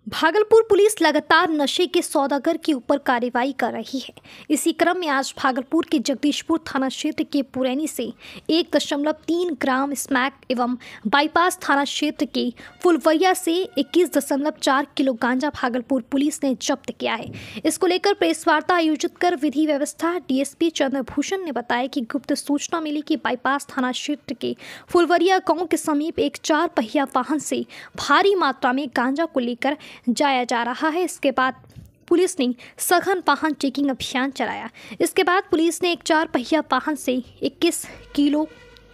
Bhagalpur police लगातार नशे के सौदागर के ऊपर कार्रवाई कर रही है। इसी क्रम में आज भागलपुर के जगदीशपुर थाना क्षेत्र के पुरैनी से 1.3 ग्राम स्मैक एवं बाईपास थाना क्षेत्र के फुलवैया से 21.4 किलो गांजा भागलपुर पुलिस ने जब्त किया है। इसको लेकर प्रेस वार्ता आयोजित कर विधि व्यवस्था डीएसपी चंद्रभूषण ने बताया कि गुप्त सूचना मिली कि बाईपास थाना क्षेत्र के फुलवरिया गांव के समीप एक 4 पहिया वाहन से भारी मात्रा में गांजा को लेकर जाया जा रहा है। इसके बाद पुलिस ने सघन वाहन चेकिंग अभियान चलाया। इसके बाद पुलिस ने एक 4 पहिया वाहन से 21 किलो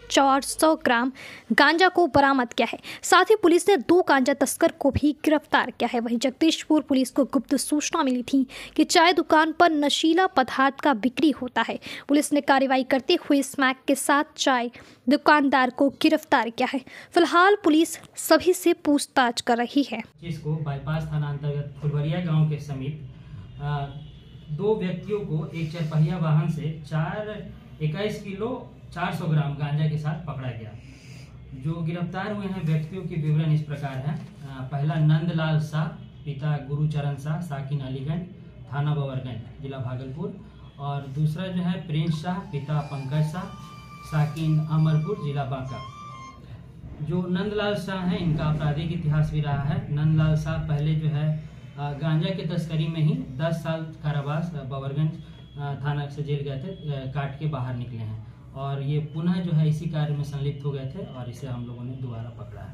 400 ग्राम गांजा को बरामद किया है। साथ ही पुलिस ने 2 गांजा तस्कर को भी गिरफ्तार किया है। वहीं जगदीशपुर पुलिस को गुप्त सूचना मिली थी कि चाय दुकान पर नशीला पदार्थ का बिक्री होता है। पुलिस ने कार्रवाई करते हुए स्मैक के साथ चाय दुकानदार को गिरफ्तार किया है। फिलहाल पुलिस सभी से पूछताछ कर रही है। इसको बाईपास थाना अंतर्गत फुलवरिया गांव के समीप 2 व्यक्तियों को एक 4 पहिया वाहन से 21 किलो 400 ग्राम गांजा के साथ पकड़ा गया। जो गिरफ्तार हुए हैं व्यक्तियों के विवरण इस प्रकार है। पहला नंदलाल शाह, पिता गुरुचरण शाह, साकिन अलीगंज, थाना बबरगंज, जिला भागलपुर। और दूसरा जो है प्रिंस शाह, पिता पंकज शाह, साकिन अमरपुर, जिला बांका। जो नंदलाल शाह हैं इनका आपराधिक इतिहास भी रहा है। नंदलाल शाह पहले जो है गांजा की तस्करी में ही 10 साल कारावास बबरगंज थाना से जेल गए थे, काट के बाहर निकले हैं। और ये पुनः जो है इसी कार्य में संलिप्त हो गए थे और इसे हम लोगों ने दोबारा पकड़ा है।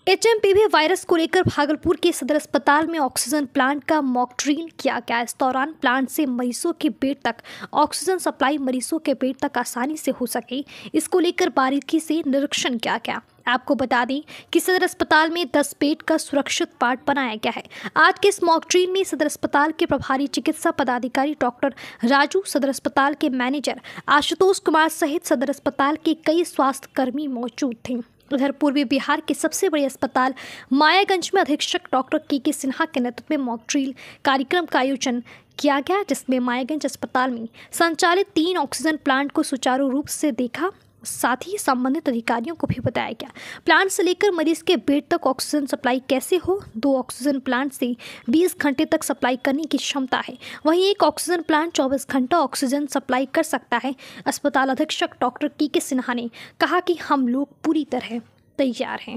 एचएमपीवी वायरस को लेकर भागलपुर के सदर अस्पताल में ऑक्सीजन प्लांट का मॉक ड्रिल किया गया। इस दौरान प्लांट से मरीजों के बेड तक ऑक्सीजन सप्लाई मरीजों के बेड तक आसानी से हो सके, इसको लेकर बारीकी से निरीक्षण किया गया। आपको बता दें कि सदर अस्पताल में 10 बेड का सुरक्षित वार्ड बनाया गया है। आज के इस मॉक ड्रिल में सदर अस्पताल के प्रभारी चिकित्सा पदाधिकारी डॉक्टर राजू, सदर अस्पताल के मैनेजर आशुतोष कुमार सहित सदर अस्पताल के कई स्वास्थ्य कर्मी मौजूद थे। उधर पूर्वी बिहार के सबसे बड़े अस्पताल मायागंज में अधीक्षक डॉक्टर के सिन्हा के नेतृत्व में मॉक ड्रिल कार्यक्रम का आयोजन किया गया, जिसमें मायागंज अस्पताल में संचालित 3 ऑक्सीजन प्लांट को सुचारू रूप से देखा। साथ ही संबंधित अधिकारियों को भी बताया गया प्लांट से लेकर मरीज के बेड तक ऑक्सीजन सप्लाई कैसे हो। 2 ऑक्सीजन प्लांट से 20 घंटे तक सप्लाई करने की क्षमता है। वहीं एक ऑक्सीजन प्लांट 24 घंटा ऑक्सीजन सप्लाई कर सकता है। अस्पताल अधीक्षक डॉक्टर के सिन्हा ने कहा कि हम लोग पूरी तरह तैयार हैं।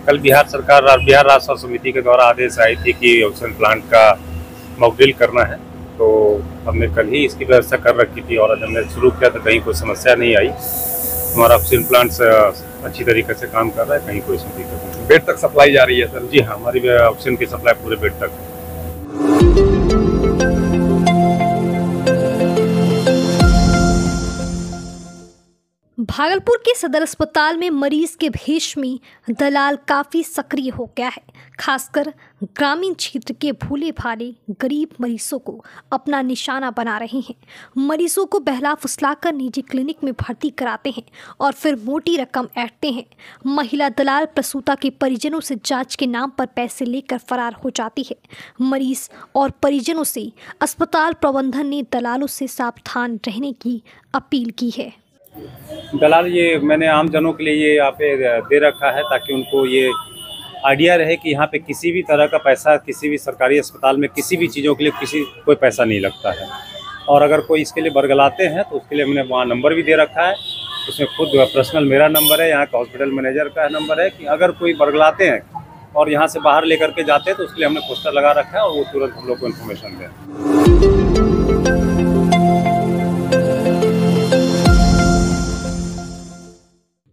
कल बिहार सरकार और बिहार राष्ट्र स्वास्थ्य समिति के द्वारा आदेश आई थी कि ऑक्सीजन प्लांट का मॉक ड्रिल करना है, तो हमने कल ही इसकी व्यवस्था कर रखी थी और आज हमने शुरू किया तो कहीं कोई समस्या नहीं आई। हमारा ऑक्सीजन प्लांट अच्छी तरीके से काम कर रहा है, कहीं कोई दिक्कत नहीं। बेड तक सप्लाई जारी है सर? जी हाँ, हमारी ऑक्सीजन की सप्लाई पूरे बेड तक है। भागलपुर के सदर अस्पताल में मरीज के भेष में दलाल काफी सक्रिय हो गया है। खासकर ग्रामीण क्षेत्र के भूले भाले गरीब मरीजों को अपना निशाना बना रहे हैं। मरीजों को बहला फुसलाकर निजी क्लिनिक में भर्ती कराते हैं और फिर मोटी रकम ऐंठते हैं। महिला दलाल प्रसूता के परिजनों से जांच के नाम पर पैसे लेकर फरार हो जाती है। मरीज और परिजनों से अस्पताल प्रबंधन ने दलालों से सावधान रहने की अपील की है। दलाल ये मैंने आम जनों के लिए ये यहाँ पे दे रखा है ताकि उनको ये आइडिया रहे कि यहाँ पे किसी भी तरह का पैसा, किसी भी सरकारी अस्पताल में किसी भी चीज़ों के लिए कोई पैसा नहीं लगता है। और अगर कोई इसके लिए बरगलाते हैं तो उसके लिए मैंने वहाँ नंबर भी दे रखा है। उसमें खुद पर्सनल मेरा नंबर है, यहाँ का हॉस्पिटल मैनेजर का नंबर है कि अगर कोई बरगलाते हैं और यहाँ से बाहर लेकर के जाते हैं तो उसके लिए हमने पोस्टर लगा रखा है और वो तुरंत हम लोग को इन्फॉर्मेशन दें।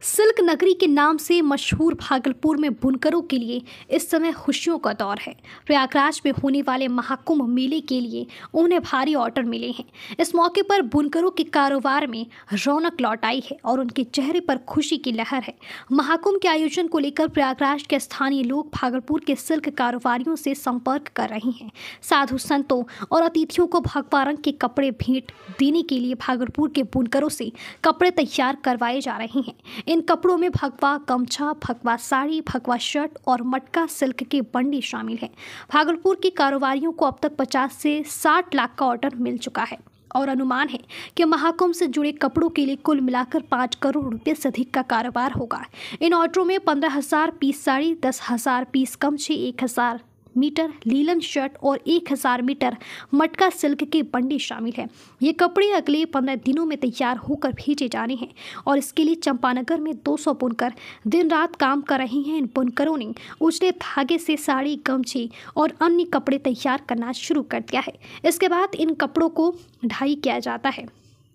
सिल्क नगरी के नाम से मशहूर भागलपुर में बुनकरों के लिए इस समय खुशियों का दौर है। प्रयागराज में होने वाले महाकुंभ मेले के लिए उन्हें भारी ऑर्डर मिले हैं। इस मौके पर बुनकरों के कारोबार में रौनक लौट आई है और उनके चेहरे पर खुशी की लहर है। महाकुंभ के आयोजन को लेकर प्रयागराज के स्थानीय लोग भागलपुर के सिल्क कारोबारियों से संपर्क कर रहे हैं। साधु संतों और अतिथियों को भगवा रंग के कपड़े भेंट देने के लिए भागलपुर के बुनकरों से कपड़े तैयार करवाए जा रहे हैं। इन कपड़ों में भगवा गमछा, भगवा साड़ी, भगवा शर्ट और मटका सिल्क की बंडी शामिल है। भागलपुर के कारोबारियों को अब तक 50 से 60 लाख का ऑर्डर मिल चुका है और अनुमान है कि महाकुंभ से जुड़े कपड़ों के लिए कुल मिलाकर 5 करोड़ रुपए से अधिक का कारोबार होगा। इन ऑर्डरों में 15,000 पीस साड़ी, 10,000 पीस गमछे, 1,000 मीटर लीलन शर्ट और 1,000 मीटर मटका सिल्क की बंडी शामिल है। ये कपड़े अगले 15 दिनों में तैयार होकर भेजे जाने हैं और इसके लिए चंपानगर में 200 बुनकर दिन रात काम कर रहे हैं। इन बुनकरों ने उजले धागे से साड़ी, गमछे और अन्य कपड़े तैयार करना शुरू कर दिया है। इसके बाद इन कपड़ों को ढाई किया जाता है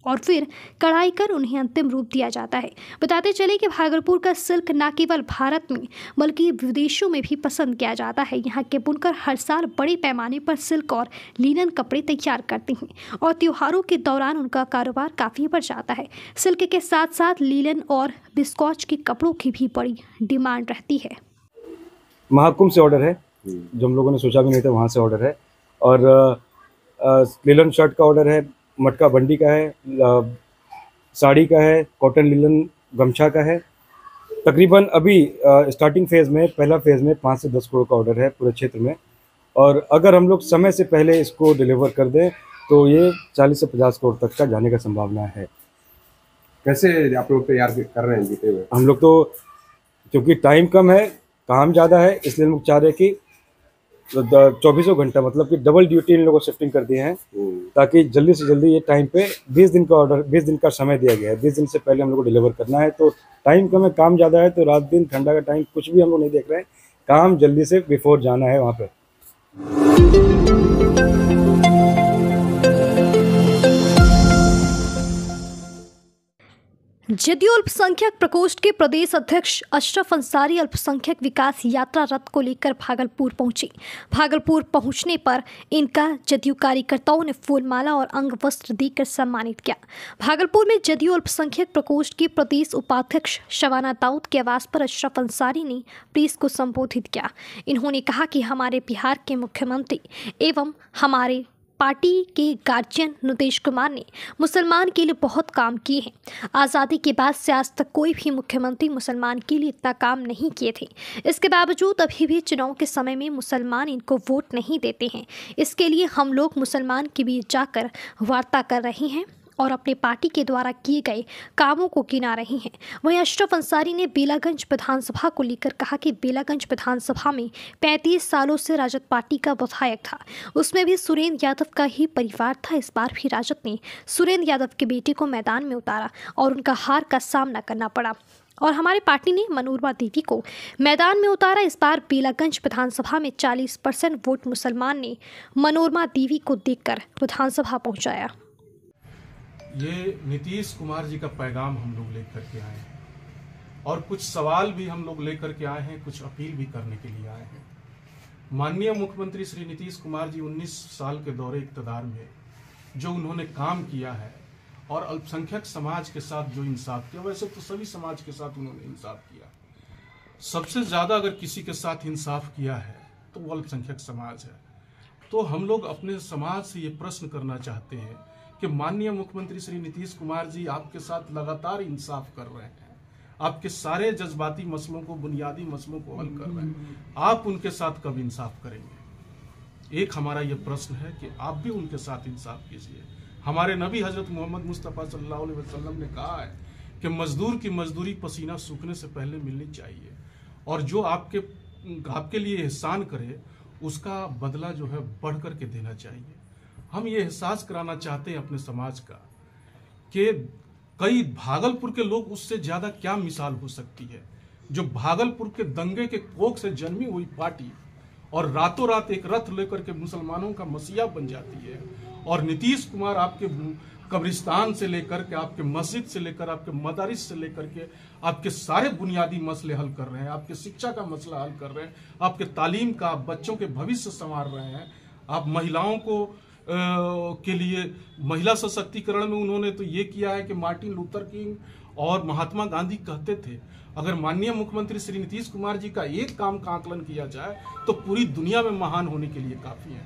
और फिर कढ़ाई कर उन्हें अंतिम रूप दिया जाता है। बताते चले कि भागलपुर का सिल्क न केवल भारत में बल्कि विदेशों में भी पसंद किया जाता है। यहाँ के बुनकर हर साल बड़े पैमाने पर सिल्क और लिनन कपड़े तैयार करते हैं और त्योहारों के दौरान उनका कारोबार काफ़ी बढ़ जाता है। सिल्क के साथ साथ लिनन और बिस्कॉच के कपड़ों की भी बड़ी डिमांड रहती है। महाकुंभ से ऑर्डर है, जो हम लोगों ने सोचा भी नहीं था, वहाँ से ऑर्डर है। और लिलन शर्ट का ऑर्डर है, मटका बंडी का है, साड़ी का है, कॉटन लिलन गमछा का है। तकरीबन अभी स्टार्टिंग फेज़ में, पहला फेज़ में 5 से 10 करोड़ का ऑर्डर है पूरे क्षेत्र में। और अगर हम लोग समय से पहले इसको डिलीवर कर दें तो ये 40 से 50 करोड़ तक का जाने का संभावना है। कैसे आप लोग तैयार कर रहे हैं जीते हुए? हम लोग तो क्योंकि टाइम कम है, काम ज़्यादा है, इसलिए हम लोग चाह रहे हैं कि 24 घंटा मतलब कि डबल ड्यूटी इन लोगों को शिफ्टिंग कर दिए हैं ताकि जल्दी से जल्दी ये टाइम पे 20 दिन का ऑर्डर, 20 दिन का समय दिया गया है। 20 दिन से पहले हम लोग को डिलीवर करना है। तो टाइम कम है, काम ज़्यादा है, तो रात दिन ठंडा का टाइम कुछ भी हम लोग नहीं देख रहे हैं। काम जल्दी से बिफोर जाना है वहाँ पे। जदयू अल्पसंख्यक प्रकोष्ठ के प्रदेश अध्यक्ष अशरफ अंसारी अल्पसंख्यक विकास यात्रा रथ को लेकर भागलपुर पहुंचे। भागलपुर पहुंचने पर इनका जदयू कार्यकर्ताओं ने फूलमाला और अंग वस्त्र देकर सम्मानित किया। भागलपुर में जदयू अल्पसंख्यक प्रकोष्ठ के प्रदेश उपाध्यक्ष शबाना दाऊद के आवास पर अशरफ अंसारी ने प्रेस को संबोधित किया। इन्होंने कहा कि हमारे बिहार के मुख्यमंत्री एवं हमारे पार्टी के गार्जियन नीतीश कुमार ने मुसलमान के लिए बहुत काम किए हैं। आज़ादी के बाद से आज तक कोई भी मुख्यमंत्री मुसलमान के लिए इतना काम नहीं किए थे। इसके बावजूद अभी भी चुनाव के समय में मुसलमान इनको वोट नहीं देते हैं। इसके लिए हम लोग मुसलमान के बीच जाकर वार्ता कर रहे हैं और अपने पार्टी के द्वारा किए गए कामों को गिना रही हैं। वहीं अशरफ अंसारी ने बेलागंज विधानसभा को लेकर कहा कि बेलागंज विधानसभा में 35 सालों से राजद पार्टी का विधायक था, उसमें भी सुरेंद्र यादव का ही परिवार था। इस बार भी राजद ने सुरेंद्र यादव के बेटे को मैदान में उतारा और उनका हार का सामना करना पड़ा और हमारी पार्टी ने मनोरमा देवी को मैदान में उतारा। इस बार बेलागंज विधानसभा में 40% वोट मुसलमान ने मनोरमा देवी को देकर विधानसभा पहुँचाया। ये नीतीश कुमार जी का पैगाम हम लोग लेकर के आए हैं और कुछ सवाल भी हम लोग लेकर के आए हैं, कुछ अपील भी करने के लिए आए हैं। माननीय मुख्यमंत्री श्री नीतीश कुमार जी 19 साल के दौरे इक़्तिदार में जो उन्होंने काम किया है और अल्पसंख्यक समाज के साथ जो इंसाफ किया, वैसे तो सभी समाज के साथ उन्होंने इंसाफ किया, सबसे ज़्यादा अगर किसी के साथ इंसाफ किया है तो वो अल्पसंख्यक समाज है। तो हम लोग अपने समाज से ये प्रश्न करना चाहते हैं कि माननीय मुख्यमंत्री श्री नीतीश कुमार जी आपके साथ लगातार इंसाफ कर रहे हैं, आपके सारे जज्बाती मसलों को, बुनियादी मसलों को हल कर रहे हैं, आप उनके साथ कब इंसाफ करेंगे? एक हमारा ये प्रश्न है कि आप भी उनके साथ इंसाफ कीजिए। हमारे नबी हजरत मोहम्मद मुस्तफ़ा सल्लल्लाहु अलैहि वसल्लम ने कहा है कि मजदूर की मजदूरी पसीना सूखने से पहले मिलनी चाहिए और जो आपके लिए एहसान करे उसका बदला जो है बढ़ करके देना चाहिए। हम ये एहसास कराना चाहते हैं अपने समाज का कि कई भागलपुर के लोग उससे ज्यादा क्या मिसाल हो सकती है, जो भागलपुर के दंगे के कोख से जन्मी हुई पार्टी और रातों रात एक रथ लेकर के मुसलमानों का मसीहा बन जाती है। और नीतीश कुमार आपके कब्रिस्तान से लेकर के, आपके मस्जिद से लेकर, आपके मदारिस से लेकर के आपके सारे बुनियादी मसले हल कर रहे हैं, आपके शिक्षा का मसला हल कर रहे हैं, आपके तालीम का, बच्चों के भविष्य संवार रहे हैं। आप महिलाओं को के लिए महिला सशक्तिकरण में उन्होंने तो ये किया है कि मार्टिन लूथर किंग और महात्मा गांधी कहते थे, अगर माननीय मुख्यमंत्री श्री नीतीश कुमार जी का एक काम का आकलन किया जाए तो पूरी दुनिया में महान होने के लिए काफी है।